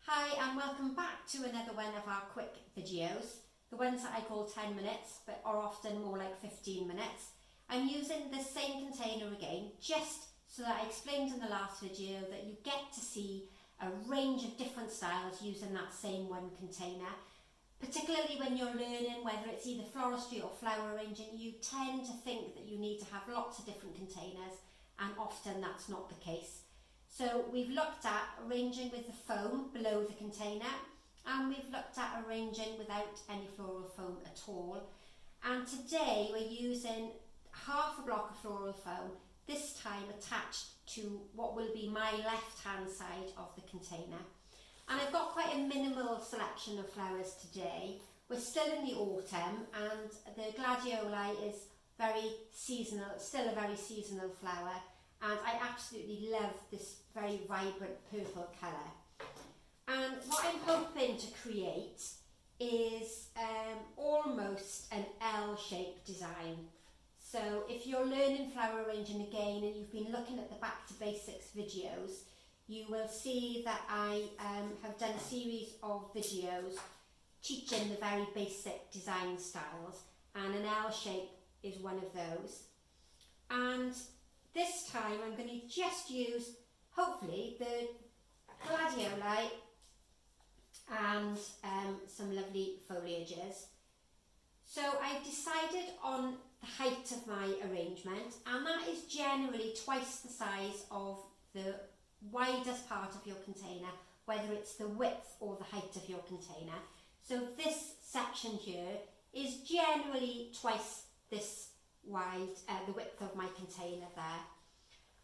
Hi and welcome back to another one of our quick videos, the ones that I call 10 minutes but are often more like 15 minutes. I'm using the same container again just so that I explained in the last video that you get to see a range of different styles using that same one container. Particularly when you're learning whether it's either floristry or flower arranging, you tend to think that you need to have lots of different containers, and often that's not the case. So we've looked at arranging with the foam below the container, and we've looked at arranging without any floral foam at all. And today we're using half a block of floral foam, this time attached to what will be my left hand side of the container. And I've got quite a minimal selection of flowers today. We're still in the autumn and the Gladioli is very seasonal, still a very seasonal flower, and I absolutely love this very vibrant purple colour. And what I'm hoping to create is almost an L-shaped design. So if you're learning flower arranging again and you've been looking at the Back to Basics videos, you will see that I have done a series of videos teaching the very basic design styles, and an L shape is one of those. And this time I'm going to just use, hopefully, the Gladioli and some lovely foliages. So I've decided on the height of my arrangement, and that is generally twice the size of the widest part of your container, whether it's the width or the height of your container. So this section here is generally twice this wide, the width of my container there.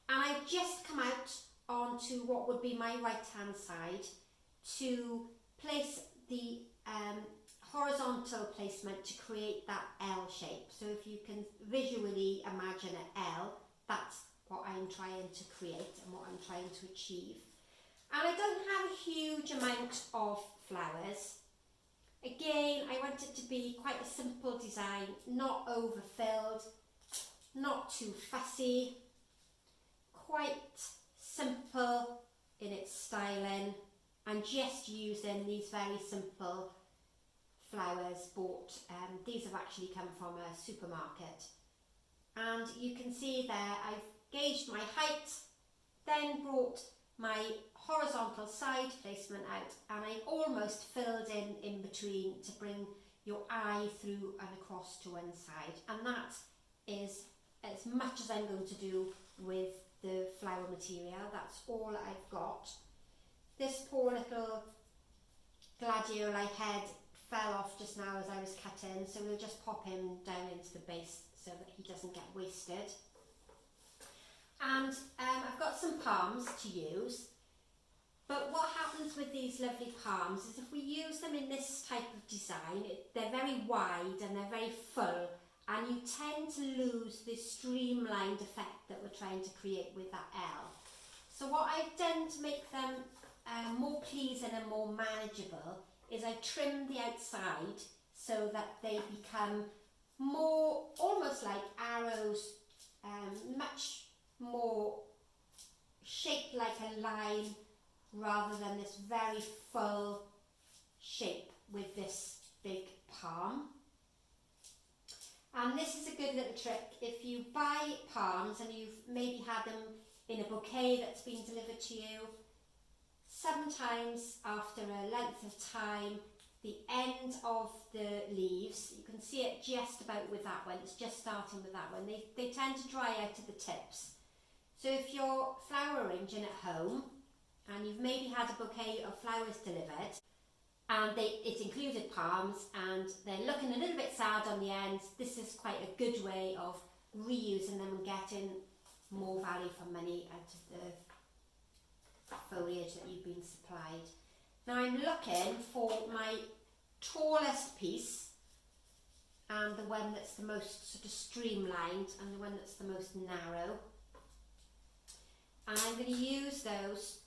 And I've just come out onto what would be my right hand side to place the horizontal placement to create that L shape. So if you can visually imagine an L, that's what I'm trying to create and what I'm trying to achieve. And I don't have a huge amount of flowers. Again, I want it to be quite a simple design, not overfilled, not too fussy, quite simple in its styling, and just using these very simple flowers bought. These have actually come from a supermarket. And you can see there I've gauged my height, then brought my horizontal side placement out, and I've almost filled in between to bring your eye through and across to one side. And that is as much as I'm going to do with the flower material. That's all I've got. This poor little Gladioli head fell off just now as I was cutting, so we'll just pop him down into the base so that he doesn't get wasted. And I've got some palms to use, but what happens with these lovely palms is if we use them in this type of design, they're very wide and they're very full, and you tend to lose this streamlined effect that we're trying to create with that L. So what I've done to make them more pleasing and more manageable is I trimmed the outside so that they become more, almost like arrows, much more shaped like a line rather than this very full shape with this big palm. And this is a good little trick. If you buy palms and you've maybe had them in a bouquet that's been delivered to you, sometimes after a length of time, the end of the leaves, you can see it just about with that one, it's just starting with that one, they tend to dry out at the tips. So if you're flower arranging at home and you've maybe had a bouquet of flowers delivered and it included palms and they're looking a little bit sad on the ends, this is quite a good way of reusing them and getting more value for money out of the foliage that you've been supplied. Now I'm looking for my tallest piece and the one that's the most sort of streamlined and the one that's the most narrow. And I'm going to use those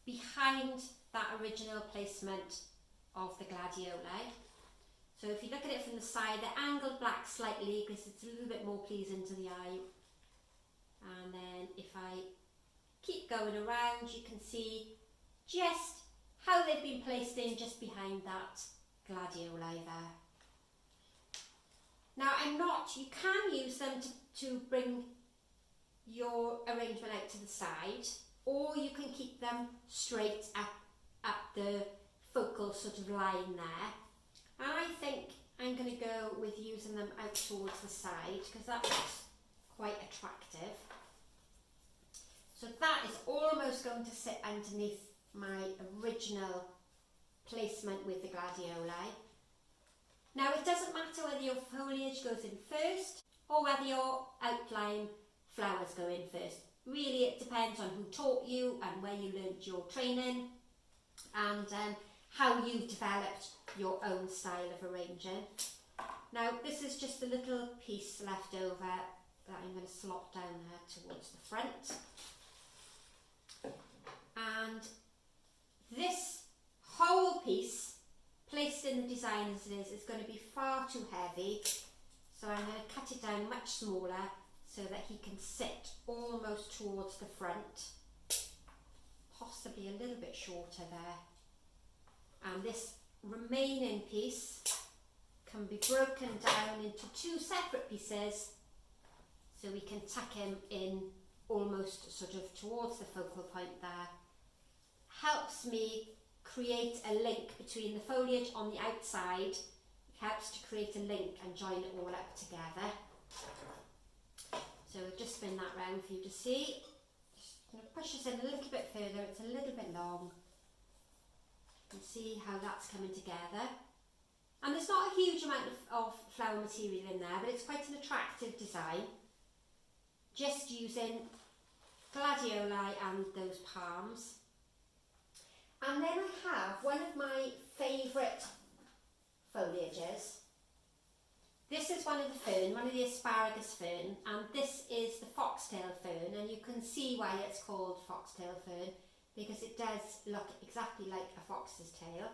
behind that original placement of the Gladioli. So if you look at it from the side, they're angled back slightly because it's a little bit more pleasing to the eye. And then if I keep going around, you can see just how they've been placed in just behind that gladioli there. Now you can use them to bring your arrangement out to the side, or you can keep them straight up at the focal sort of line there. And I think I'm going to go with using them out towards the side because that looks quite attractive. So that is almost going to sit underneath my original placement with the gladioli. Now it doesn't matter whether your foliage goes in first or whether your outline flowers go in first. Really it depends on who taught you and where you learned your training and how you've developed your own style of arranging. Now this is just a little piece left over that I'm going to slot down there towards the front. And this whole piece placed in the design as it is going to be far too heavy, so I'm going to cut it down much smaller so that he can sit almost towards the front, possibly a little bit shorter there. And this remaining piece can be broken down into two separate pieces so we can tuck him in almost sort of towards the focal point there. Helps me create a link between the foliage on the outside. It helps to create a link and join it all up together. So we'll just spin that round for you to see. Just going to push this in a little bit further, it's a little bit long. You can see how that's coming together. And there's not a huge amount of flower material in there, but it's quite an attractive design. Just using gladioli and those palms. And then I have one of my favourite foliages. This is one of the fern, one of the asparagus fern, and this is the foxtail fern, and you can see why it's called foxtail fern because it does look exactly like a fox's tail.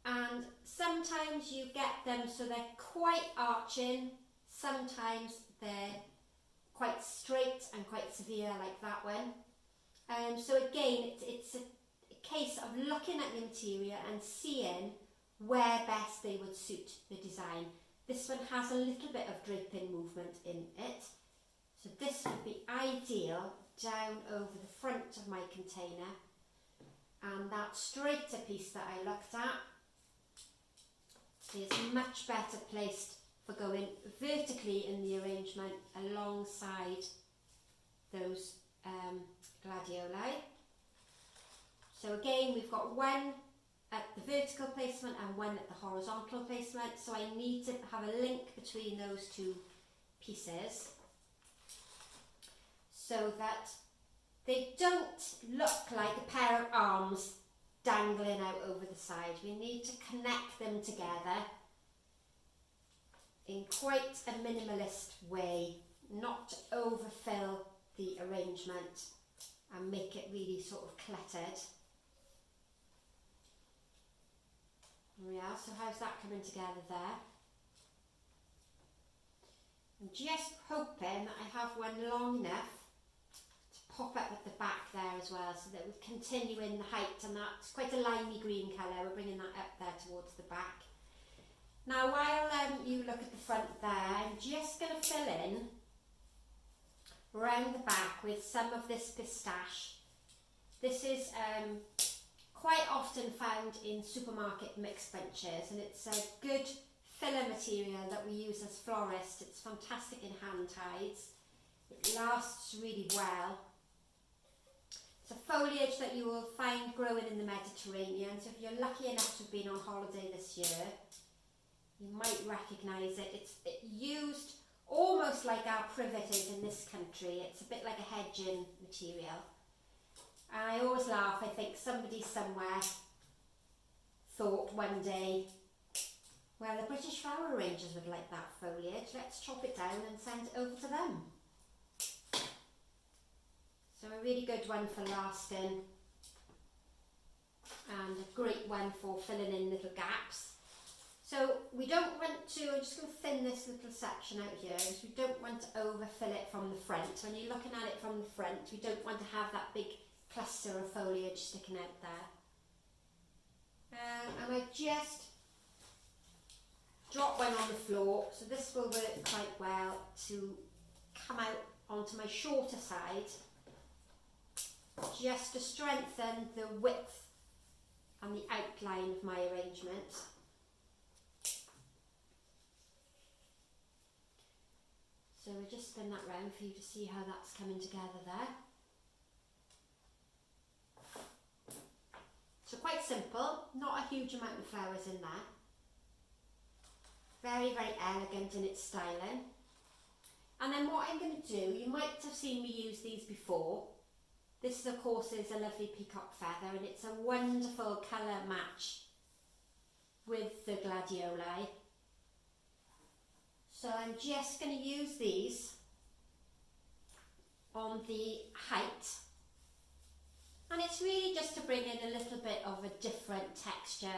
And sometimes you get them so they're quite arching, sometimes they're quite straight and quite severe like that one. So again, it's a case of looking at the material and seeing where best they would suit the design. This one has a little bit of draping movement in it, so this would be ideal down over the front of my container. And that straighter piece that I looked at is much better placed for going vertically in the arrangement alongside those gladioli. So again, we've got one at the vertical placement and one at the horizontal placement, so I need to have a link between those two pieces so that they don't look like a pair of arms dangling out over the side. We need to connect them together in quite a minimalist way, not to overfill the arrangement and make it really sort of cluttered. Yeah, so how's that coming together there? I'm just hoping that I have one long enough to pop up at the back there as well, so that we continue in the height, and that's quite a limey green colour. We're bringing that up there towards the back. Now while you look at the front there, I'm just going to fill in around the back with some of this pistache. This is quite often found in supermarket mixed bunches, and it's a good filler material that we use as florists. It's fantastic in hand ties. It lasts really well. It's a foliage that you will find growing in the Mediterranean, so if you're lucky enough to have been on holiday this year, you might recognise it. It's used almost like our privet is in this country. It's a bit like a hedging material. And I always laugh, I think somebody somewhere thought one day, well, the British flower arrangers would like that foliage, let's chop it down and send it over to them. So a really good one for lasting and a great one for filling in little gaps. So we don't want to, I'm just going to thin this little section out here, because we don't want to overfill it from the front. When you're looking at it from the front, we don't want to have that big cluster of foliage sticking out there. And I just drop one on the floor, so this will work quite well to come out onto my shorter side, just to strengthen the width and the outline of my arrangement. So we'll just spin that round for you to see how that's coming together there. So quite simple, not a huge amount of flowers in there. Very, very elegant in its styling. And then what I'm going to do, you might have seen me use these before. This of course is a lovely peacock feather, and it's a wonderful colour match with the gladioli. So I'm just going to use these on the height, and it's really just to bring in a little bit of a different texture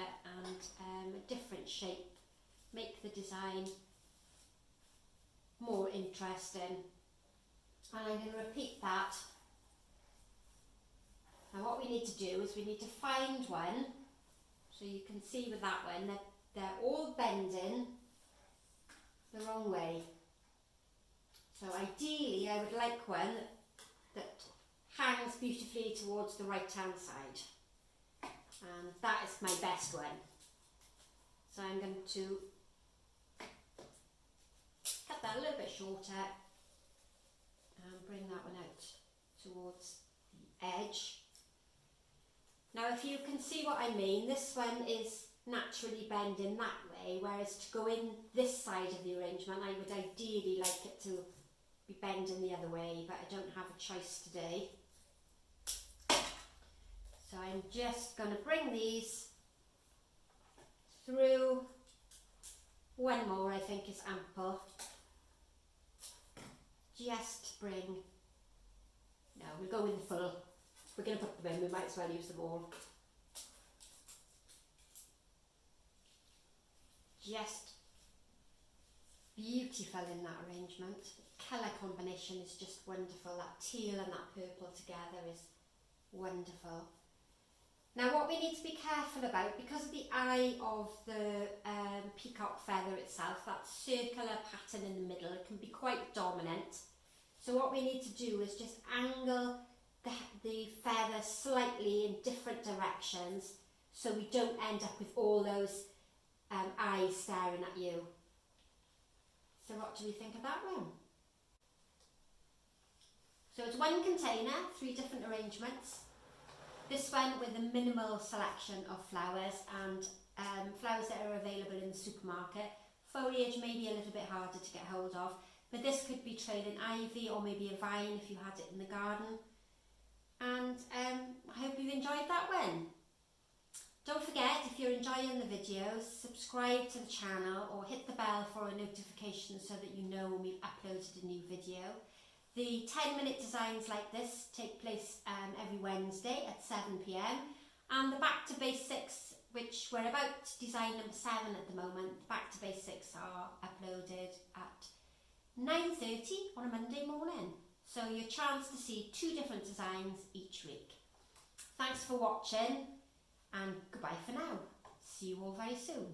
and a different shape, make the design more interesting. And I'm going to repeat that. Now what we need to do is we need to find one, so you can see with that one that they're all bending the wrong way. So ideally I would like one that hangs beautifully towards the right hand side, and that is my best one. So I'm going to cut that a little bit shorter and bring that one out towards the edge. Now if you can see what I mean, this one is naturally bending that way, whereas to go in this side of the arrangement I would ideally like it to be bending the other way, but I don't have a choice today. So I'm just going to bring these through. One more I think is ample. Just bring, no, we'll go with the full. We're going to put them in, we might as well use them all. Just beautiful in that arrangement. The colour combination is just wonderful. That teal and that purple together is wonderful. Now what we need to be careful about, because of the eye of the peacock feather itself, that circular pattern in the middle, it can be quite dominant. So what we need to do is just angle the feather slightly in different directions, so we don't end up with all those eyes staring at you. So what do we think of that one? So it's one container, 3 different arrangements. This one with a minimal selection of flowers, and flowers that are available in the supermarket. Foliage may be a little bit harder to get hold of, but this could be trailing ivy or maybe a vine if you had it in the garden. And I hope you've enjoyed that one. Don't forget, if you're enjoying the videos, subscribe to the channel or hit the bell for a notification so that you know when we've uploaded a new video. The 10-minute designs like this take place every Wednesday at 7 PM, and the Back to Basics, which we're about design number 7 at the moment, Back to Basics are uploaded at 9:30 on a Monday morning. So your chance to see 2 different designs each week. Thanks for watching, and goodbye for now. See you all very soon.